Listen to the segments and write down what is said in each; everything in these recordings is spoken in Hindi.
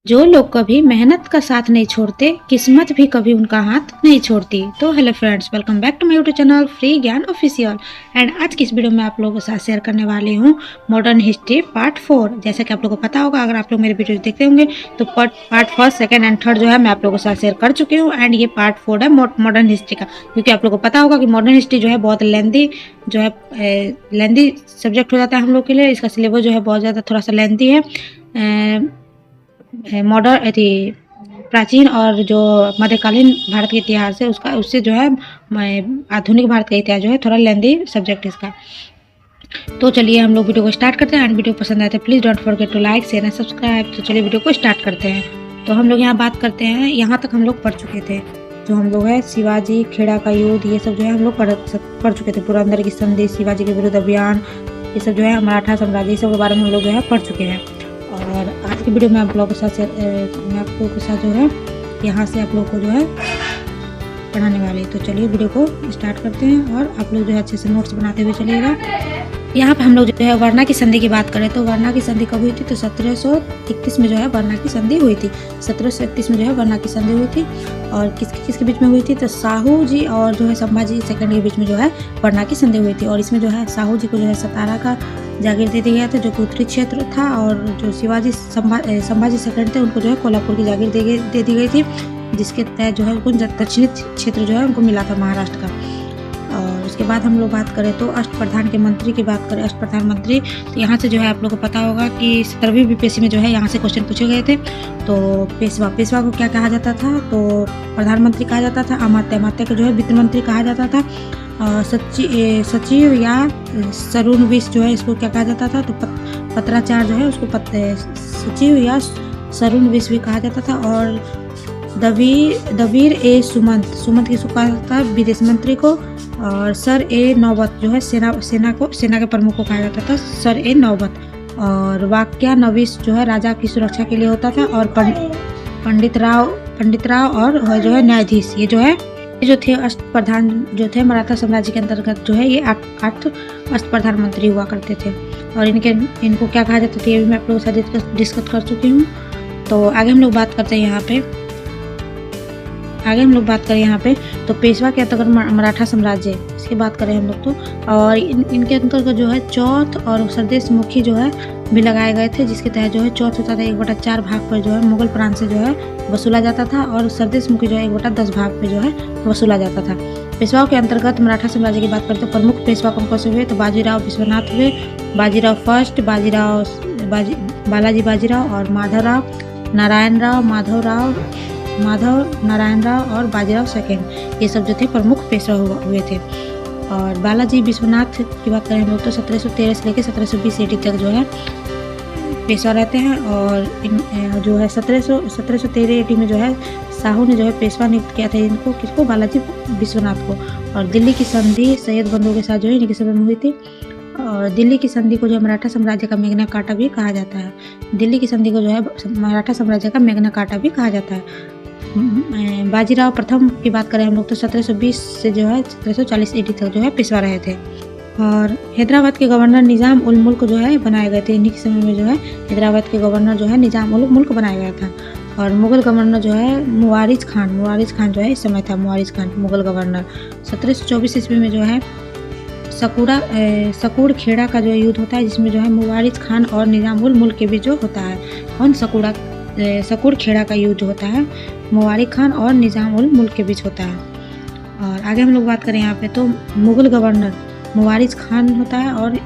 जो लोग कभी मेहनत का साथ नहीं छोड़ते, किस्मत भी कभी उनका हाथ नहीं छोड़ती। तो hello friends, welcome back to my YouTube channel free Gyan official. And आज की इस वीडियो में आप लोगों के साथ शेयर करने वाली हूँ मॉडर्न हिस्ट्री पार्ट 4। जैसा कि आप लोगों को पता होगा, अगर आप लोग मेरे वीडियो देखते होंगे तो part first, second and third जो है मैं आप लोगों के साथ शेयर कर चुकी हूँ। एंड ये पार्ट 4 है मॉडर्न हिस्ट्री का, क्योंकि आप लोगों को पता होगा कि मॉडर्न हिस्ट्री जो है बहुत लेंदी सब्जेक्ट हो जाता है हम लोग के लिए। इसका सिलेबस जो है बहुत ज़्यादा थोड़ा सा लेंदी है। मॉडर्न प्राचीन और जो मध्यकालीन भारत के इतिहास है उससे जो है आधुनिक भारत का इतिहास जो है थोड़ा लेंदी सब्जेक्ट इसका। तो चलिए हम लोग वीडियो को स्टार्ट करते हैं। एंड वीडियो पसंद आए तो please don't forget to like share and subscribe. तो चलिए वीडियो को स्टार्ट करते हैं। तो हम लोग यहाँ बात करते हैं, यहाँ तक हम लोग पढ़ चुके थे। जो हम लोग है शिवाजी खेड़ा का युद्ध, ये सब जो है हम लोग पढ़ चुके थे। पुरंदर की संधि, शिवाजी के विरुद्ध अभियान, ये सब जो है मराठा साम्राज्य, ये सब के बारे में हम लोग जो है पढ़ चुके हैं। और आज की वीडियो में आप लोगों के साथ जो है यहाँ से आप लोग को जो है पढ़ाने वाली। तो चलिए वीडियो को स्टार्ट करते हैं और आप लोग जो है अच्छे से नोट्स बनाते हुए चलिएगा। यहाँ पे हम लोग जो है वर्ना की संधि की बात करें तो वर्ना की संधि कब हुई थी? तो 1731 में जो है वर्ना की संधि हुई थी। 1731 में जो है वर्ना की संधि हुई थी। और किसके बीच में हुई थी? तो साहू जी और जो है संभाजी सेकंड के बीच में जो है वर्ना की संधि हुई थी। और इसमें जो है साहू जी को जो है सतारा का जागीर दे दिया गया था, जो कि उत्तरी क्षेत्र था। और जो संभाजी सेकंड थे उनको जो है कोल्हापुर की जागीर दे दी गई थी, जिसके तहत जो है उनको दक्षिणी क्षेत्र जो है उनको मिला था महाराष्ट्र का। और उसके बाद हम लोग बात करें तो अष्टप्रधान के मंत्री की बात करें, अष्टप्रधान मंत्री, तो यहाँ से जो है आप लोगों को पता होगा कि 17वीं बीपीएससी में जो है यहाँ से क्वेश्चन पूछे गए थे। तो पेशवा को क्या कहा जाता था? तो प्रधानमंत्री कहा जाता था। अमात्य को जो है वित्त मंत्री कहा जाता था। सचिव या सरुनविश जो है इसको क्या कहा जाता था? तो पत्राचार जो है उसको सचिव या सरुनविश भी कहा जाता था। और दवीर ए सुमंत किसको कहा जाता है? विदेश मंत्री को। और सर ए नौबत जो है सेना के प्रमुख को कहा जाता था, सर ए नौबत। और वाक्या नवीस जो है राजा की सुरक्षा के लिए होता था। और पंडित राव और जो है न्यायाधीश, ये जो थे अष्टप्रधान जो थे मराठा साम्राज्य के अंतर्गत जो है ये 8 अष्टप्रधान मंत्री हुआ करते थे। और इनको क्या कहा जाता था ये भी मैं आप लोगों के साथ डिस्कस कर चुकी हूँ। तो आगे हम लोग बात करते हैं यहाँ पे तो पेशवा के अंतर्गत मराठा साम्राज्य, इसकी बात करें हम लोग तो। और इनके अंतर्गत जो है चौथ और सरदेश मुखी जो है भी लगाए गए थे, जिसके तहत जो है चौथ होता था 1/4 भाग पर जो है मुगल प्रांत से जो है वसूला जाता था। और सरदेश मुखी जो है 1/10 भाग पे जो है वसूला जाता था। पेशवाओं के अंतर्गत मराठा साम्राज्य की बात करें तो प्रमुख पेशवा कौन से हुए? तो बाजीराव विश्वनाथ हुए, बाजीराव फर्स्ट, बालाजी बाजीराव और माधव नारायण राव और बाजीराव सेकंड, ये सब जो थे प्रमुख पेशवा हुए थे। और बालाजी विश्वनाथ की बात करें हम लोग तो 1713 से लेकर 1720 AD तक जो है पेशवा रहते हैं। और जो है 1713 AD में जो है साहू ने जो है पेशवा नियुक्त किया था इनको, किसको? बालाजी विश्वनाथ को। और दिल्ली की संधि सैयद बंधुओं के साथ जो है इनके समय में हुई थी। और दिल्ली की संधि को जो मराठा साम्राज्य का मैग्ना कार्टा भी कहा जाता है। दिल्ली की संधि को जो है मराठा साम्राज्य का मैग्ना कार्टा भी कहा जाता है। बाजीराव प्रथम की बात करें हम लोग तो 1720 से जो है 1740 AD तक जो है पेशवा रहे थे। और हैदराबाद के गवर्नर निजाम उल मुल्क जो है बनाए गए थे। इन्हीं के समय में जो है हैदराबाद के गवर्नर जो है निजाम उल मुल्क बनाया गया था। और मुगल गवर्नर जो है मुवारिज खान जो है इस समय था, मुवारिज खान मुगल गवर्नर। 1724 ईस्वी में जो है सकूड़ खेड़ा का जो युद्ध होता है, जिसमें जो है मुवारिज खान और निजाम उल मुल्क के बीच जो होता है, कौन? सकूड़ खेड़ा का युद्ध होता है, मुवारिज खान और निजाम उल मुल्क के बीच होता है। और आगे हम लोग बात करें यहाँ पे तो मुगल गवर्नर मुवारिज खान होता है। और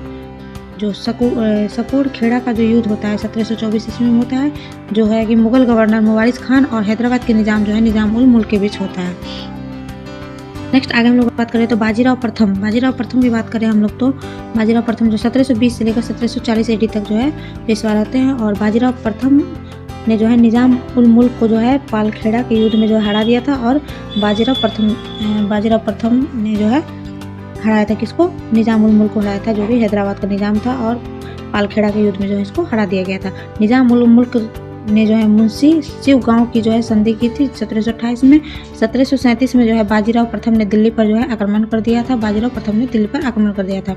जो सकूड़ खेड़ा का जो युद्ध होता है 1724 ईस्वी में होता है, जो है कि मुगल गवर्नर मुवारिज खान और हैदराबाद के निजाम जो है निजाम उल मुल्क के बीच होता है। नेक्स्ट आगे हम लोग बात करें तो बाजीराव प्रथम की बात करें हम लोग तो बाजीराव प्रथम जो 1720 से लेकर 1740 AD तक जो है पेशवा रहते हैं। और बाजीराव प्रथम ने जो है निजाम उल मुल्क को जो है पालखेड़ा के युद्ध में जो हरा दिया था। और बाजीराव प्रथम ने जो है हराया था, किसको? निजाम उल मुल्क को हराया था, जो भी हैदराबाद का निजाम था। और पालखेड़ा के युद्ध में जो है इसको हरा दिया गया था। निजाम उल मुल्क ने जो है मुंशी शिव गांव की जो है संधि की थी 1728 में। 1737 में जो है बाजीराव प्रथम ने दिल्ली पर जो है आक्रमण कर दिया था।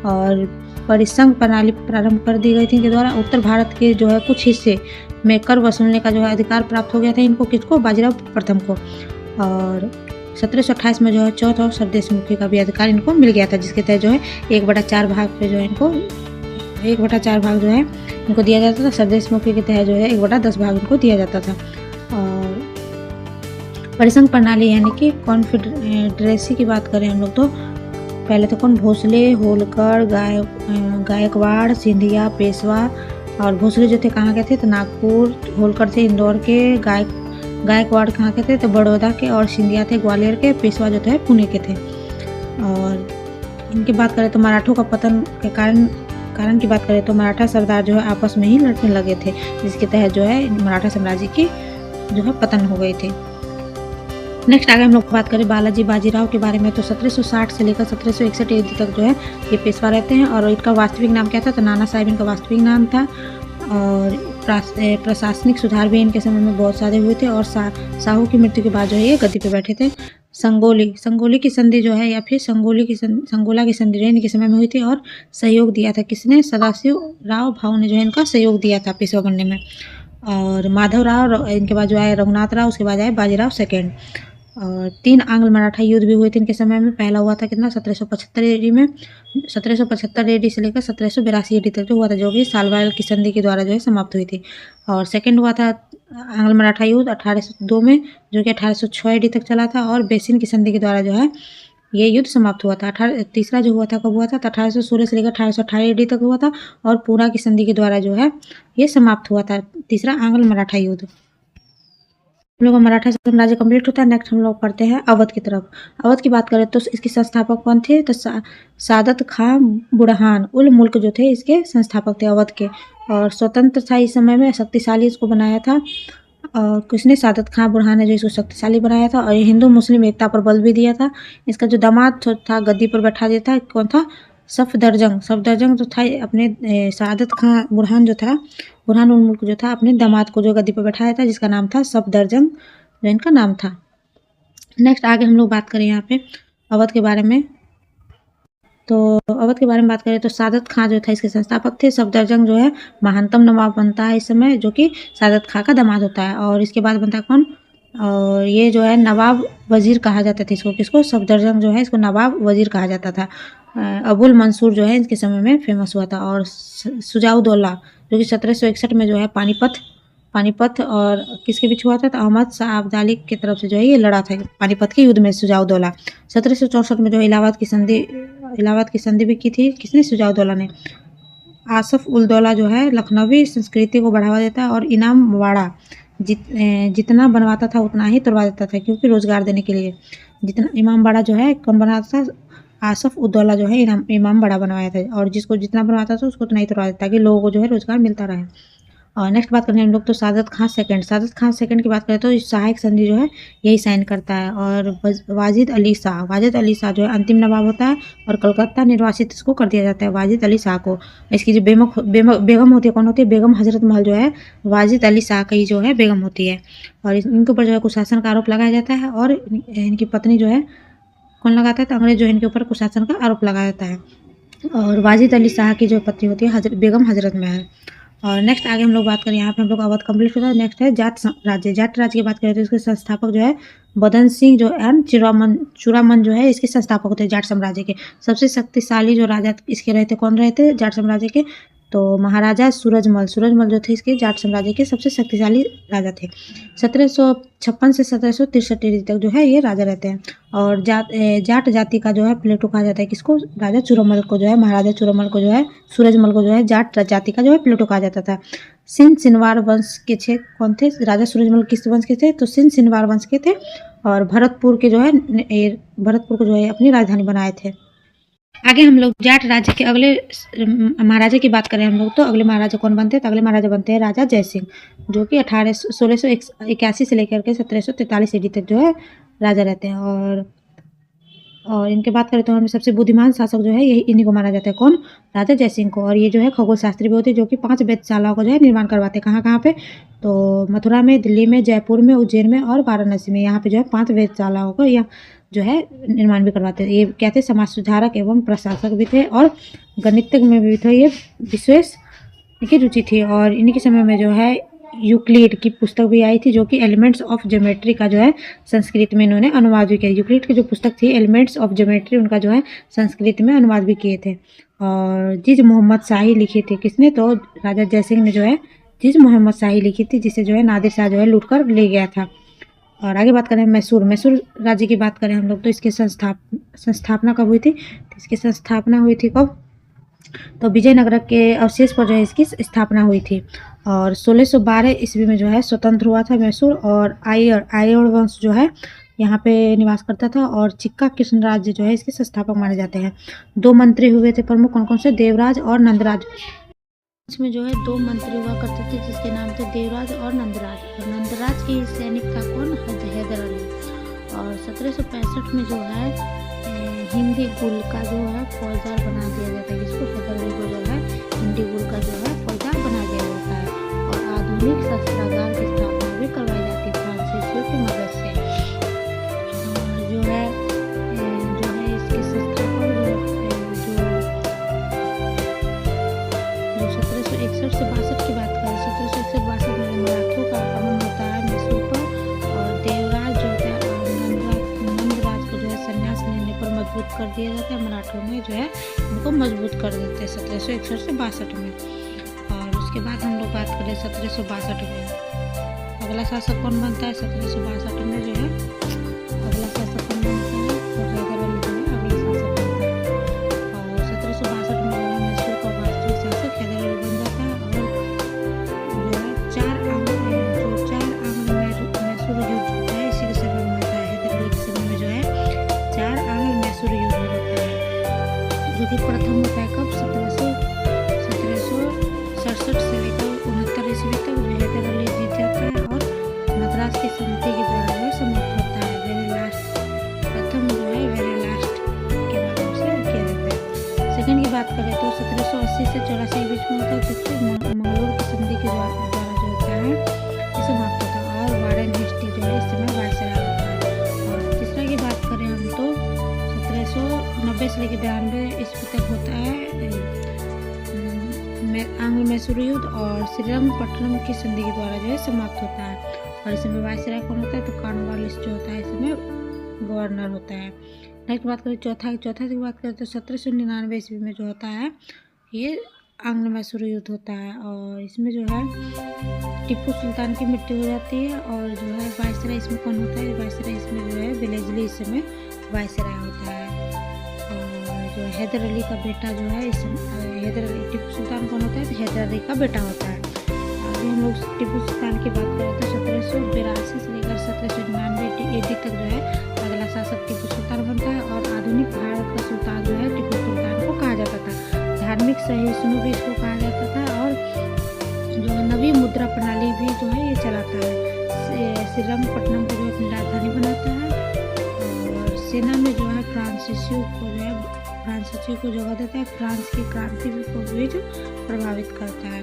और परिसंघ प्रणाली प्रारंभ कर दी गई थी, इनके द्वारा उत्तर भारत के जो है कुछ हिस्से में कर वसूलने का जो है अधिकार प्राप्त हो गया था इनको, किसको, बाजीराव प्रथम को। और 1728 में जो है चौथ और स्वदेशमुखी का भी अधिकार इनको मिल गया था, जिसके तहत जो है 1/4 भाग पे जो है इनको 1/4 भाग जो है इनको दिया जाता था। स्वदेशमुखी के तहत जो है 1/10 भाग इनको दिया जाता था। और परिसंघ प्रणाली यानी कि कॉन्फेडरेसी की बात करें हम लोग तो पहले तो कौन, भोसले, होलकर, गायकवाड़, सिंधिया, पेशवा। और भोसले जो थे कहाँ के थे, तो नागपुर, होलकर थे इंदौर के, गायकवाड़ कहाँ के थे, तो बड़ौदा के, और सिंधिया थे ग्वालियर के, पेशवा जो थे पुणे के थे। और इनकी बात करें तो मराठों का पतन के कारण की बात करें तो मराठा सरदार जो है आपस में ही लड़ने लगे थे, जिसके तहत जो है मराठा साम्राज्य की जो है पतन हो गई थी। नेक्स्ट आगे हम लोग बात करें बालाजी बाजीराव के बारे में, तो 1760 से लेकर 1761 ईस्वी तक जो है ये पेशवा रहते हैं। और इनका वास्तविक नाम क्या था, तो नाना साहिब इनका वास्तविक नाम था। और प्रशासनिक सुधार भी इनके समय में बहुत सारे हुए थे। और साहू की मृत्यु के बाद जो है ये गद्दी पे बैठे थे। संगोली की संधि जो है, या फिर संगोला की संधि जो है इनके समय में हुई थी। और सहयोग दिया था किसने, सदाशिव राव भाऊ ने जो है इनका सहयोग दिया था पेशवा बनने में। और माधव राव, इनके बाद जो आए रघुनाथ राव, उसके बाद आए बाजीराव सेकेंड। और 3 आंग्ल मराठा युद्ध भी हुए थे इनके समय में। पहला हुआ था कितना, 1775 ईडी में, 1775 ईडी से लेकर 1782 ईडी तक जो हुआ था, जो कि सालवाल की संधि के द्वारा जो है समाप्त हुई थी। और सेकंड हुआ था आंग्ल मराठा युद्ध 1802 में, जो कि 1806 ईडी तक चला था। और बेसिन की संधि के द्वारा जो है ये युद्ध समाप्त हुआ था। तीसरा जो हुआ था कब हुआ था, तो 1816 से लेकर 1818 ईडी तक हुआ था। और पूरा की संधि के द्वारा जो है ये समाप्त हुआ था, तीसरा आंग्ल मराठा युद्ध। हम लोग का मराठा साम्राज्य कंप्लीट होता है। नेक्स्ट हम लोग पढ़ते हैं अवध की तरफ। अवध की बात करें तो इसके संस्थापक कौन थे, तो सादत खां बुरहान उल मुल्क जो थे इसके संस्थापक थे अवध के। और स्वतंत्र था इस समय में, शक्तिशाली इसको बनाया था। और किसने, सादत खां बुरहान ने जो इसको शक्तिशाली बनाया था। और हिंदू मुस्लिम एकता पर बल भी दिया था। इसका जो दामाद था गद्दी पर बैठा दिया था, कौन था, सफदरजंग तो था अपने सादत खां बुरहान जो था, बुरहान उल मुल्क जो था अपने दामाद को जो गद्दी पर बैठाया था, जिसका नाम था सफदरजंग जो इनका नाम था। नेक्स्ट आगे हम लोग बात करें यहाँ पे अवध के बारे में, तो अवध के बारे में बात करें तो सादत खां जो था इसके संस्थापक थे। सफदरजंग जो है महानतम नवाब बनता है इस समय, जो कि सादत खां का दामाद होता है। और इसके बाद बनता है कौन, और ये जो है नवाब वजीर कहा जाता था इसको, किसको, सफदरजंग जो है इसको नवाब वजीर कहा जाता था। अबुल मंसूर जो है इसके समय में फेमस हुआ था। और सुजाउद्दौला जो कि 1761 में जो है पानीपत और किसके बीच हुआ था, तो अहमद शाह अब्दाली की तरफ से जो है ये लड़ा था पानीपत के युद्ध में सुजाउद्दौला। 1764 में जो इलाहाबाद की संधि भी की थी किसने, सुजाउद्दौला ने। आसफ उल दौला जो है लखनवी संस्कृति को बढ़ावा देता है। और इनाम वाड़ा जितना बनवाता था उतना ही तोड़वा देता था, क्योंकि रोजगार देने के लिए। जितना इमाम बाड़ा जो है कौन बनाता था, आसफ उद्दौला जो है इमाम बाड़ा बनवाया था। और जिसको जितना बनवाता था उसको उतना ही तोड़वा देता, ताकि लोगों को जो है रोजगार मिलता रहे। और नेक्स्ट बात करें हम लोग तो सादत खां सेकंड की बात करें तो सहायक संधि जो है यही साइन करता है। और वाजिद अली शाह जो है अंतिम नवाब होता है। और कलकत्ता निर्वासित इसको कर दिया जाता है वाजिद अली शाह को। इसकी जो बेगम होती है, कौन होती है, बेगम हजरत महल जो है वाजिद अली शाह की जो है बेगम होती है। और इनके ऊपर जो है कुशासन का आरोप लगाया जाता है। और इनकी पत्नी जो है कौन लगाता है, तो अंग्रेज जो है इनके ऊपर कुशासन का आरोप लगाया जाता है। और वाजिद अली शाह की जो पत्नी होती है बेगम हजरत महल। और नेक्स्ट आगे हम लोग बात करें, यहाँ पे हम लोग अवध कंप्लीट होता है। नेक्स्ट है जाट राज्य की बात करें तो इसके संस्थापक जो है बदन सिंह जो एंड चूड़ामन जो है इसके संस्थापक होते हैं जाट साम्राज्य के। सबसे शक्तिशाली जो राजा इसके रहे थे, कौन रहे थे जाट साम्राज्य के, तो महाराजा सूरजमल जो थे इसके जाट साम्राज्य के सबसे शक्तिशाली राजा थे। 1756 से 1763 ईस्वी तक जो है ये राजा रहते हैं। और जाट जाति का जो है प्लेटो कहा जाता है किसको, राजा चूरमल को जो है, महाराजा चूरमल को जो है, सूरजमल को जो है जाट जाति का जो है प्लेटो कहा जाता था। सिनवार वंश के थे, कौन थे, राजा सूरजमल किस वंश के थे, तो सिनवार वंश के थे। और भरतपुर को जो है अपनी राजधानी बनाए थे। आगे हम लोग जाट राज्य के अगले महाराजा की बात करें हम लोग तो अगले महाराजा कौन बनते हैं, तो अगले महाराजा बनते हैं राजा जयसिंह, जो कि 1681 से लेकर के 1743 ईडी तक जो है राजा रहते हैं। और इनके बात करें तो हमें सबसे बुद्धिमान शासक जो है यही इन्हीं को माना जाता है, कौन, राजा जयसिंह को। और ये जो है खगोल शास्त्री भी होते हैं, जो कि 5 वेधशालाओं का जो है निर्माण करवाते हैं। कहाँ पे, तो मथुरा में, दिल्ली में, जयपुर में, उज्जैन में और वाराणसी में। यहाँ पे जो है 5 वेधशालाओं को या जो है निर्माण भी करवाते थे। ये क्या थे, समाज सुधारक एवं प्रशासक भी थे। और गणितज्ञ में भी थे ये, विशेष इनकी रुचि थी। और इन्हीं के समय में जो है यूक्लिड की पुस्तक भी आई थी, जो कि एलिमेंट्स ऑफ ज्योमेट्री का जो है संस्कृत में इन्होंने अनुवाद भी किया। यूक्लिड की जो पुस्तक थी एलिमेंट्स ऑफ ज्योमेट्री, उनका जो है संस्कृत में अनुवाद भी किए थे। और जिज मोहम्मद शाही लिखी थी, किसने? तो राजा जयसिंह ने जो है जिज मोहम्मद शाही लिखी थी, जिसे जो है नादिर शाह जो है लूट कर ले गया था। और आगे बात करें मैसूर राज्य की बात करें हम लोग, तो इसकी संस्थापना कब हुई थी? तो इसकी संस्थापना हुई थी कब? तो विजयनगर के अवशेष पर जो है इसकी स्थापना हुई थी। और 1612 ईस्वी में जो है स्वतंत्र हुआ था मैसूर। और आयड़ वंश जो है यहाँ पे निवास करता था। और चिक्का कृष्ण राज्य जो है इसके संस्थापक माने जाते हैं। 2 मंत्री हुए थे प्रमुख, कौन कौन से? देवराज और नंदराज। इसमें जो है 2 मंत्री हुआ करते थे, जिसके नाम थे देवराज और नंदराज। और नंदराज की सैनिक था कौन? हैदर अली। और 1765 में जो है हिंदी गुल का जो है फौजदार बना दिया जाता है। जिसको हैदर अली को जो है हिंदी गुल का जो है फौजदार बना दिया जाता है। और आधुनिक शस्त्रागार की स्थापना भी करवाई जाती है फ्रांसीसियों की मदद से। और जो है इसके संस्थापक जो 1761 से 62 की बात करें, 1761-62 में मराठों का आक्रमण होता है मैसूर पर। और देवराज जो है नंदराज को जो है संन्यास लेने पर मजबूत कर दिया जाता है। मराठों में जो है इनको मजबूत कर देते हैं 1761 से 62 में। और उसके बाद हम लोग बात करें 1762 में अगला शासक कौन बनता है? 1762 में जो है अगला शासक कौन बनता है? तो हैदर अली जो है अगला शासक बनता है। और 1762 में जो है मैसूर का वास्तविक शासक हैदर अली बन जाता है। और जो है 4 आंग्ल मैसूर युद्ध होता है, इसी के समय में होता है। हैदर अली के समय में जो है 4 आंग्ल मैसूर युद्ध होता है, जो कि प्रथम होता है कब? 1767 से लेकर 69 ईस्वी तक जो हैदर अली जीत जाता है। और मद्रास की संधि के द्वारा जो है समाप्त होता है। प्रथम जो है वेरी लास्ट के माध्यम से किया जाता है। सेकंड की बात करें तो 1780 से 84 के बीच में होता है, जिससे मंगलोर की संधि के द्वारा जो होता है ये समाप्त होता है। और वारेन हेस्टी जो है इस समय वायसराय होता है। और तीसरा की बात करें हम तो 1790 से लेकर 92 ईस्वी तक होता है आंग्ल मैसूर युद्ध। और श्रीरंगपट्टनम की संधि के द्वारा जो है समाप्त होता है। और इसमें वायसराय कौन होता है? तो कॉर्नवालिस जो होता है इसमें गवर्नर होता है। नेक्स्ट बात करें चौथा की बात करें तो 1799 ईस्वी में जो होता है ये आंग्ल मैसूर युद्ध होता है। और इसमें जो है टीपू सुल्तान की मृत्यु हो जाती है। और जो है वायसराय इसमें कौन होता है? वायसराय इसमें जो है विलेजली इस समय वायसराय होता है। और जो हैदर अली का बेटा जो है हैदर अली, टीपू सुल्तान कौन होता है? तो हैदर अली का बेटा होता है। अभी हम लोग टीपू सुल्तान की बात करें तो 1782 से लेकर 1799 AD तक जो है अगला शासक टीपू सुल्तान बनता है। और आधुनिक भारत का सुल्तान जो है टीपू सुल्तान को कहा जाता था। धार्मिक सहिष्णु भी इसको कहा जाता था। और जो है नवी मुद्रा प्रणाली भी जो है ये चलाता है। श्रीरंगपट्टनम को जो अपनी राजधानी बनाता है। और सेना में जो है फ्रांसीसियों को जगह देता है। फ्रांस की क्रांति को भी जो प्रभावित करता है।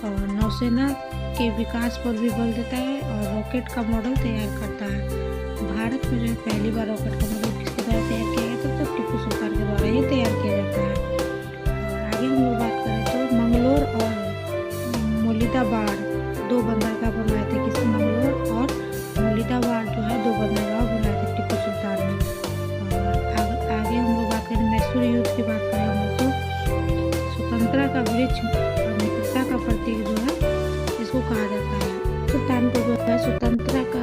और नौसेना के विकास पर भी बल देता है। और रॉकेट का मॉडल तैयार करता है। भारत में जो है पहली बार रॉकेट का मॉडल किसके द्वारा तैयार किया गया था? तो टीपू सुल्तान के द्वारा ही तैयार किया जाता है। और आगे हम लोग बात करें तो मंगलोर और मुलीदाबाद 2 बंदरगाह बनवाए थे। किस? मंगलोर और मुलीदाबाद जो है 2 बंदरगाह बनाए थे टीपू सुल्तान ने। और आगे हम लोग बात करें मैसूर युद्ध की बात करें हम लोग तो स्वतंत्रता का वृक्ष और मित्रता का प्रतीक जो है इसको कहा जाता है। सुल्तान को जो है स्वतंत्रता का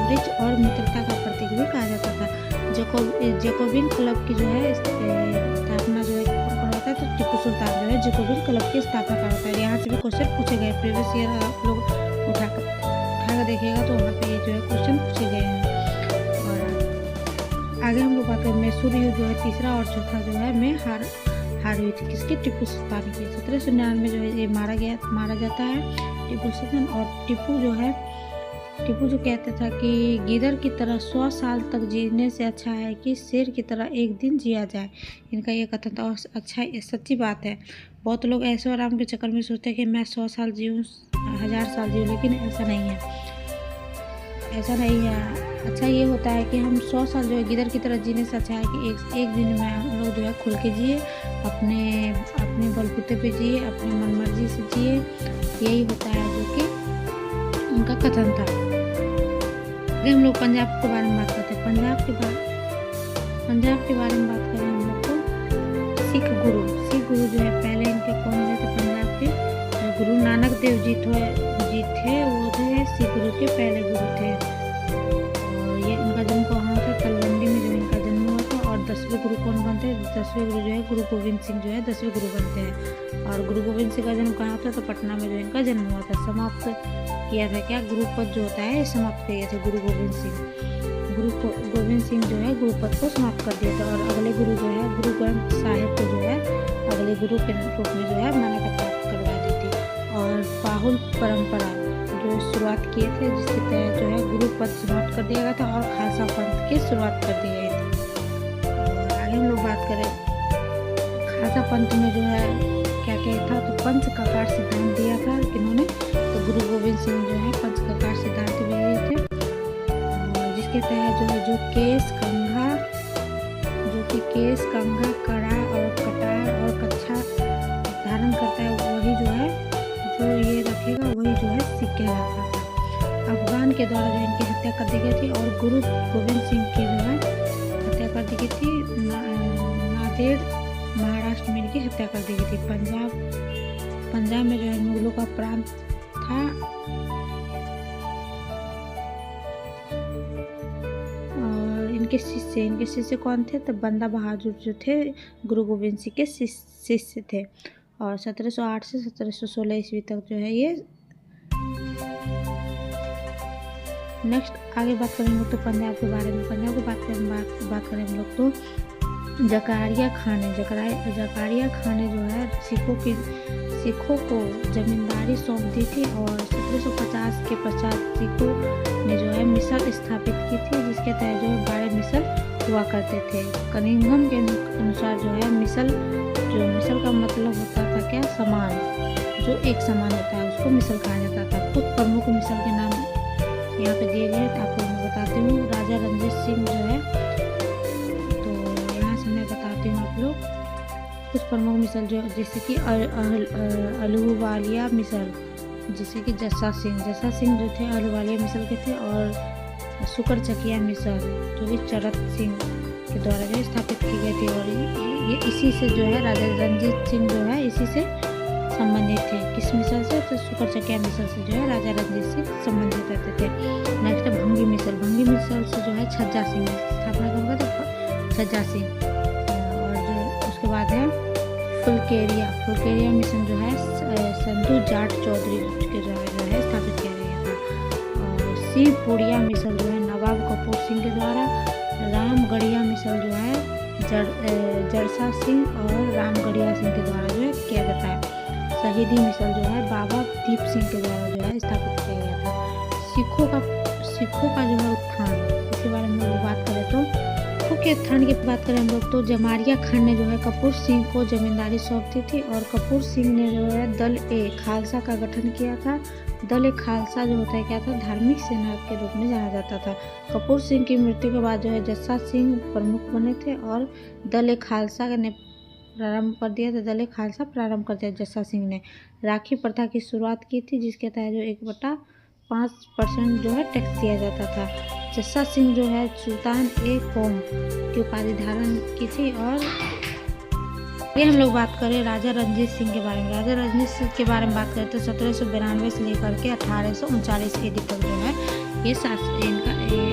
वृक्ष और मित्रता का प्रतीक भी कहा जाता था। जैकोबिन क्लब की जो है स्थापना जो है करवाता है, तो टीपू सुल्तान जो है जैकोबिन क्लब की स्थापना करवाता है। यहाँ से भी क्वेश्चन पूछे गए प्रीवियस ईयर, आप लोग उठाकर देखिएगा तो वहाँ पे ये जो है क्वेश्चन पूछे गए हैं। और आगे हम लोग बात करें मैसूर युद्ध जो है तीसरा और चौथा जो है में हार हुई थी। किसकी? टीपू सुल्तान की। 1799 में जो है ये मारा जाता है टीपू सुल्तान। और टीपू जो कहता था कि गिदड़ की तरह 100 साल तक जीने से अच्छा है कि शेर की तरह एक दिन जिया जाए। इनका ये कथन था। और अच्छा, ये सच्ची बात है। बहुत लोग ऐसे आराम के चक्कर में सोचते हैं कि मैं 100 साल जीऊँ, 1000 साल जीऊँ, लेकिन ऐसा नहीं है। ऐसा नहीं है। अच्छा ये होता है कि हम 100 साल जो है गिदर की तरह जीने से अच्छा है कि एक दिन में हम लोग जो है खुल के जिए, अपने अपने बलबूते पे जिए, अपनी मनमर्जी से जिए। यही होता है जो कि उनका कथन था। अगर हम लोग पंजाब के बारे में बात करते हैं, पंजाब के बारे में बात करें हम लोग तो सिख गुरु जो है पहले इनके कौन थे पंजाब के गुरु नानक देव जी थे। वो जो है सिख गुरु के पहले गुरु थे। और ये इनका जन्म कहाँ था? तलवंडी में जो इनका जन्म हुआ था। और 10वें गुरु कौन बनते हैं? 10वें गुरु जो है गुरु गोविंद सिंह जो है 10वें गुरु बनते हैं। और गुरु गोविंद सिंह का जन्म कहाँ होता है? तो पटना में जो इनका जन्म हुआ था। समाप्त किया था क्या? गुरुपद जो होता है समाप्त किए थे गुरु गोविंद सिंह। गुरु गोविंद सिंह जो है गुरुपद को समाप्त कर दिया था। और अगले गुरु जो है गुरु ग्रंथ साहिब को जो है अगले गुरु के रूप में जो है मान्यता प्राप्त करवा दी थी। और बाहुल परंपरा जो शुरुआत किए थे, जिसके तहत जो है गुरुपद समाप्त कर दिया गया था और खालसा पंथ की शुरुआत कर दी गई थी। और आगे हम लोग बात करें खालसा पंथ में जो है क्या क्या था? तो पंचककार सिद्धांत दिया था किन्होंने? तो गुरु गोविंद सिंह जो है पंचककार सिद्धांत भी दिए थे, जिसके तहत जो है जो केस कंघा कड़ा और कटार और कच्छा धारण करता है वही जो है जो ये रखेगा वही जो है सिख कहलाता था। अफगान के द्वारा जो इनकी हत्या कर दी गई थी। और गुरु गोविंद सिंह की जो है हत्या कर दी गई थी। नांदेड़ महाराष्ट्र में इनकी हत्या कर दी गई थी। पंजाब में जो है मुगलों का प्रांत था। और इनके शिष्य कौन थे? तो बंदा बहादुर जो थे गुरु गोविंद सिंह के शिष्य थे। और 1708 से 1716 ईस्वी तक जो है ये। नेक्स्ट आगे बात करें हम लोग तो पंजाब के बारे में। पंजाब की बात करें हम लोग तो जकारिया खाने जो है सिखों को जमींदारी सौंप दी थी। और 1750 के पश्चात सिखों ने जो है मिसल स्थापित की थी, जिसके तहत जो है 12 मिसल हुआ करते थे। कनिंघम के अनुसार जो है मिसल का मतलब होता था क्या? समान, जो एक समान होता है उसको मिसल कहा जाता था। कुछ प्रमुख मिसल के नाम यहाँ पे दिए गए थे, आपको मैं बताती हूँ। राजा रंजीत सिंह जो है, तो यहाँ से मैं बताती हूँ आप लोग कुछ प्रमुख मिसल जो जैसे कि अहलुवालिया मिसल, जैसे कि जस्सा सिंह जो थे अहलुवालिया मिसल के थे। और शुक्र चकिया मिसल जो कि चरत सिंह के द्वारा जो स्थापित की गई थी। और ये इसी से जो है राजा रंजीत सिंह जो है इसी से संबंधित थे। किस मिसल से? तो शुक्र चकिया मिसल से जो है राजा रंजीत सिंह संबंधित रहते थे। नेक्स्ट भंगी मिसल से जो है छज्जा सिंह स्थापना करूँगा तो छज्जा सिंह। और जो उसके बाद है फुलकेरिया मिशन जो है संधू जाट चौधरी के द्वारा जो है स्थापित किया गया था। और शिवपुरिया मिसल जो है नवाब कपूर सिंह के द्वारा। रामगढ़िया मिसल जो है जड़सा सिंह और रामगढ़िया सिंह के द्वारा जो है किया जाता है। शहीदी मिसल जो है बाबा दीप सिंह के द्वारा जो है स्थापित किया गया था। सिखों का जो है उत्थान, इसके बारे में लोग बात करें तो सिखों के उत्थान की बात करें हम लोग तो जमारिया खान ने जो है कपूर सिंह को जमींदारी सौंप दी थी। और कपूर सिंह ने जो है दल ए खालसा का गठन किया था। दल ए खालसा जो होता है क्या था? धार्मिक सेना के रूप में जाना जाता था। कपूर सिंह की मृत्यु के बाद जो है जस्सा सिंह प्रमुख बने थे और दल ए खालसा ने प्रारंभ कर दिया था। दल ए खालसा प्रारंभ कर दिया। जस्सा सिंह ने राखी प्रथा की शुरुआत की थी, जिसके तहत जो 1/5% जो है टैक्स दिया जाता था। जस्सा सिंह जो है सुल्तान ए कौम की उपाधि धारण की थी। और ये हम लोग बात करें राजा रंजीत सिंह के बारे में। राजा रंजीत सिंह के बारे में बात करें तो 1792 से लेकर के 1839 AD तक जो है ये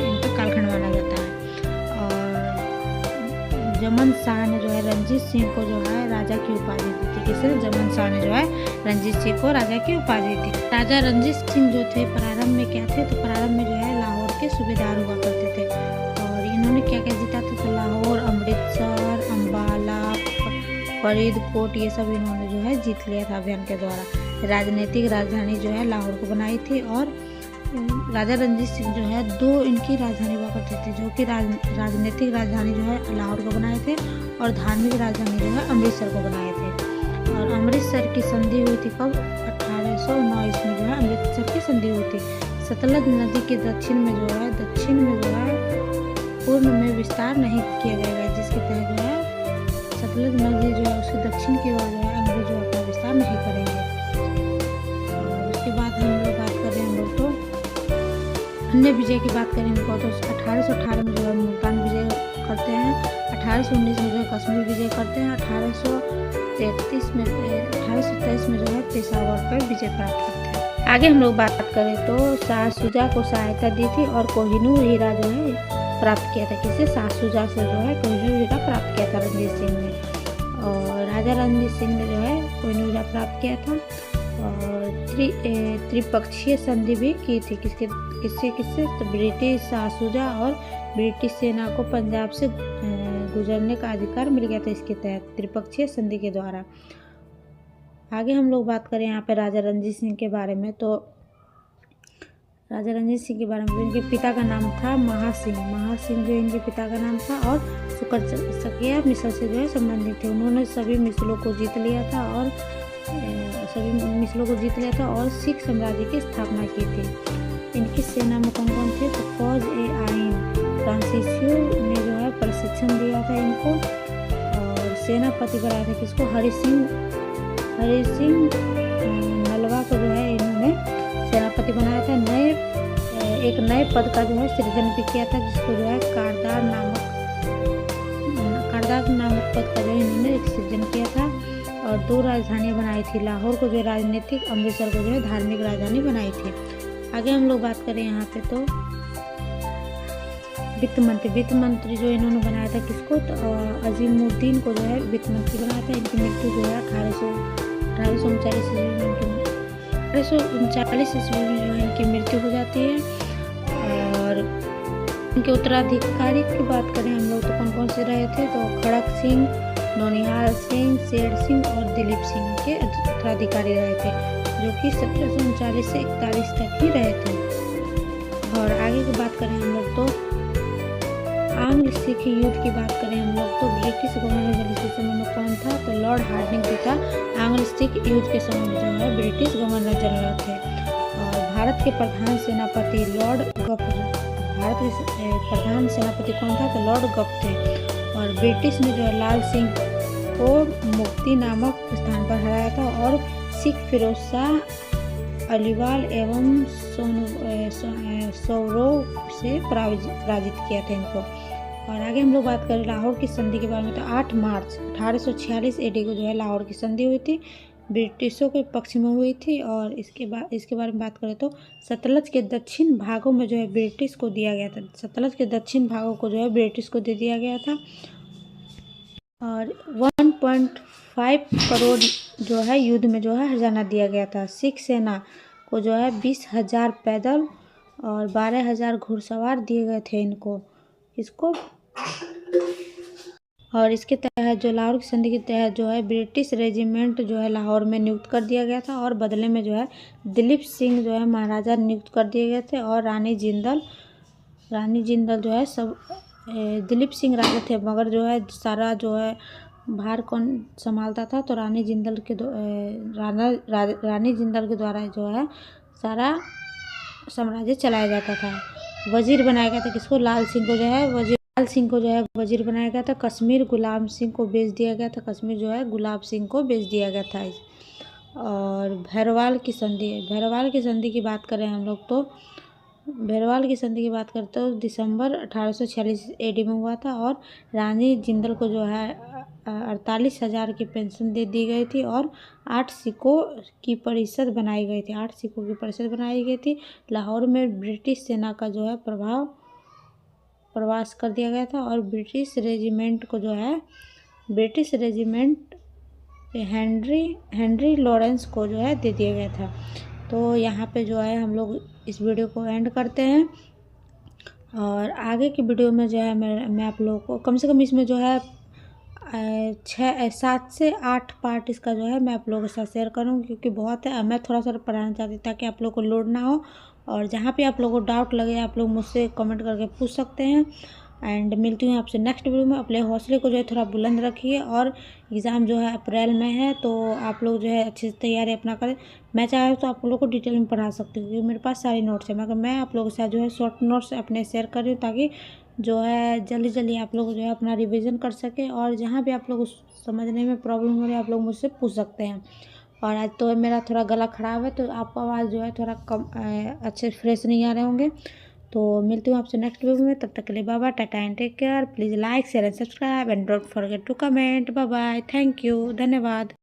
इनका कालखंड माना जाता है। और जमन शाह ने जो है रंजीत सिंह को जो है राजा की उपाधि दी थी। किसे? जमन शाह ने जो है रंजीत सिंह को राजा की उपाधि दी। राजा रंजीत सिंह जो थे प्रारंभ में क्या थे? तो प्रारंभ में जो है लाहौर के सूबेदार हुआ करते थे। और इन्होंने क्या क्या जीता था? तो लाहौर, अमृतसर, अम्बाला, फरीदकोट, ये सब इन्होंने जो है जीत लिया था अभियान के द्वारा। राजनीतिक राजधानी जो है लाहौर को बनाई थी। और राजा रंजीत सिंह जो है 2 इनकी राजधानी हुआ करते थे, जो कि राजनीतिक राजधानी जो है लाहौर को बनाए थे और धार्मिक राजधानी जो है अमृतसर को बनाए थे। और अमृतसर की संधि हुई थी कब? 1809 में जो है अमृतसर की संधि हुई थी। सतलज नदी के दक्षिण में जो है पूर्ण में विस्तार नहीं किया जाएगा, जिसके तहत जो है सतलज नदी जो है उसके दक्षिण की ओर जो है अंग्रेज जो अपना विस्तार नहीं करेंगे। और उसके बाद हम लोग बात कर रहे हैं, हम लोग तो अन्य विजय की बात करें तो 1818 में जो है मुल्तान विजय करते हैं, 1819 में जो है कश्मीर विजय करते हैं, 1823 में जो है पेशावर पर विजय प्राप्त करते हैं। आगे हम लोग बात करें तो शाह शुजा को सहायता दी थी और कोहिनूर हीरा जो है प्राप्त किया था। किससे? शाह शुजा से जो है कोहिनूर हीरा प्राप्त किया था रणजीत सिंह ने, और राजा रणजीत सिंह ने जो है कोहिनूर हीरा प्राप्त किया था। और त्रिपक्षीय संधि भी की थी। किससे? तो ब्रिटिश शाह शुजा और ब्रिटिश सेना को पंजाब से गुजरने का अधिकार मिल गया था इसके तहत, त्रिपक्षीय संधि के द्वारा। आगे हम लोग बात करें यहाँ पे राजा रणजीत सिंह के बारे में, तो राजा रणजीत सिंह के बारे में इनके पिता का नाम था महासिंह जो इनके पिता का नाम था, और शुक्र मिसल से जो है संबंधित थे। उन्होंने सभी मिसलों को जीत लिया था और सिख साम्राज्य की स्थापना की थी। इनकी सेना में कौन कौन थे? तो फौज ए आइन फ्रांसिसियो ने जो है प्रशिक्षण दिया था इनको, और सेनापति बनाया था किसको? हरि सिंह नलवा को जो है इन्होंने सेनापति बनाया था। एक नए पद का जो है सृजन भी किया था, जिसको जो है कारदार नामक पद का जो है इन्होंने एक सृजन किया था। और 2 राजधानियाँ बनाई थी, लाहौर को जो है राजनीतिक, अमृतसर को जो है धार्मिक राजधानी बनाई थी। आगे हम लोग बात करें यहाँ पे तो वित्त मंत्री जो इन्होंने बनाया था किसको? तो अजीमुद्दीन को जो है वित्त मंत्री बनाया था। इनकी मृत्यु जो है 1839 ईस्वी में जो है इनकी मृत्यु हो जाती है। और इनके उत्तराधिकारी की बात करें हम लोग तो कौन कौन से रहे थे? तो खड़क सिंह, नौनिहाल सिंह, शेर सिंह और दिलीप सिंह के उत्तराधिकारी रहे थे, जो कि 1739 से 41 तक ही रहे थे। और आगे की बात करें हम लोग तो आंग्ल सिख युद्ध की बात करें हम लोग तो ब्रिटिश गवर्नर जनरल के समय में कौन था? तो लॉर्ड हार्डिंग जो था आंग्ल सिख युद्ध के समय में जो है ब्रिटिश गवर्नर जनरल थे। और भारत के प्रधान सेनापति कौन था? तो लॉर्ड गप थे। और ब्रिटिश ने जो है लाल सिंह को मुक्ति नामक स्थान पर हराया था, और सिख फिरोज शाह अलीवाल एवं सौरोव से पराजित किया था इनको। और आगे हम लोग बात करें लाहौर की संधि के बारे में, तो 8 मार्च 1846 AD को जो है लाहौर की संधि हुई थी, ब्रिटिशों के पक्ष में हुई थी। और इसके बारे में बात करें तो सतलज के दक्षिण भागों में जो है ब्रिटिश को दिया गया था, सतलज के दक्षिण भागों को जो है ब्रिटिश को दे दिया गया था। और 1.5 करोड़ जो है युद्ध में जो है हर्जाना दिया गया था। सिख सेना को जो है 20,000 पैदल और 12,000 घुड़सवार दिए गए थे इनको, इसको। और इसके तहत जो लाहौर की संधि के तहत जो है ब्रिटिश रेजिमेंट जो है लाहौर में नियुक्त कर दिया गया था, और बदले में जो है दिलीप सिंह जो है महाराजा नियुक्त कर दिए गए थे। और रानी जिंदल जो है सब दिलीप सिंह राजा थे, मगर जो है सारा जो है भार कौन संभालता था? तो रानी जिंदल के द्वारा जो है सारा साम्राज्य चलाया जाता था। वजीर बनाया गया था किसको? लाल सिंह को जो है वजीर बनाया गया था। कश्मीर गुलाब सिंह को बेच दिया गया था। और भैरवाल की संधि की बात करें हम लोग तो दिसंबर 1846 AD में हुआ था। और रानी जिंदल को जो है 48,000 की पेंशन दे दी गई थी, और 8 सिखों की परिषद बनाई गई थी। लाहौर में ब्रिटिश सेना का जो है प्रवास कर दिया गया था, और ब्रिटिश रेजिमेंट हेनरी लॉरेंस को जो है दे दिया गया था। तो यहाँ पे जो है हम लोग इस वीडियो को एंड करते हैं, और आगे की वीडियो में जो है मैं आप लोगों को कम से कम इसमें जो है 7 से 8 पार्ट इसका जो है मैं आप लोगों के साथ शेयर करूँगी, क्योंकि बहुत है। मैं थोड़ा सा पढ़ाना चाहती ताकि आप लोगों को लोड ना हो, और जहाँ पे आप लोगों को डाउट लगे आप लोग मुझसे कमेंट करके पूछ सकते हैं। एंड मिलती हूँ आपसे नेक्स्ट वीडियो में। अपने हौसले को जो है थोड़ा बुलंद रखिए, और एग्ज़ाम जो है अप्रैल में है, तो आप लोग जो है अच्छे से तैयारी अपना करें। मैं चाहे तो आप लोगों को डिटेल में पढ़ा सकती हूँ, क्योंकि मेरे पास सारे नोट्स हैं, मगर मैं आप लोगों के साथ जो है शॉर्ट नोट्स अपने शेयर कर रही हूँ, ताकि जो है जल्दी जल्दी आप लोग जो है अपना रिविज़न कर सकें, और जहाँ भी आप लोग समझने में प्रॉब्लम हो रही है आप लोग मुझसे पूछ सकते हैं। और आज तो मेरा थोड़ा गला ख़राब है, तो आपका आवाज़ जो है थोड़ा कम अच्छे फ्रेश नहीं आ रहे होंगे। तो मिलती हूँ आपसे नेक्स्ट वीडियो में, तब तक के लिए bye bye, tata and take care. Please like share and subscribe and don't forget to comment. Bye bye, thank you, धन्यवाद।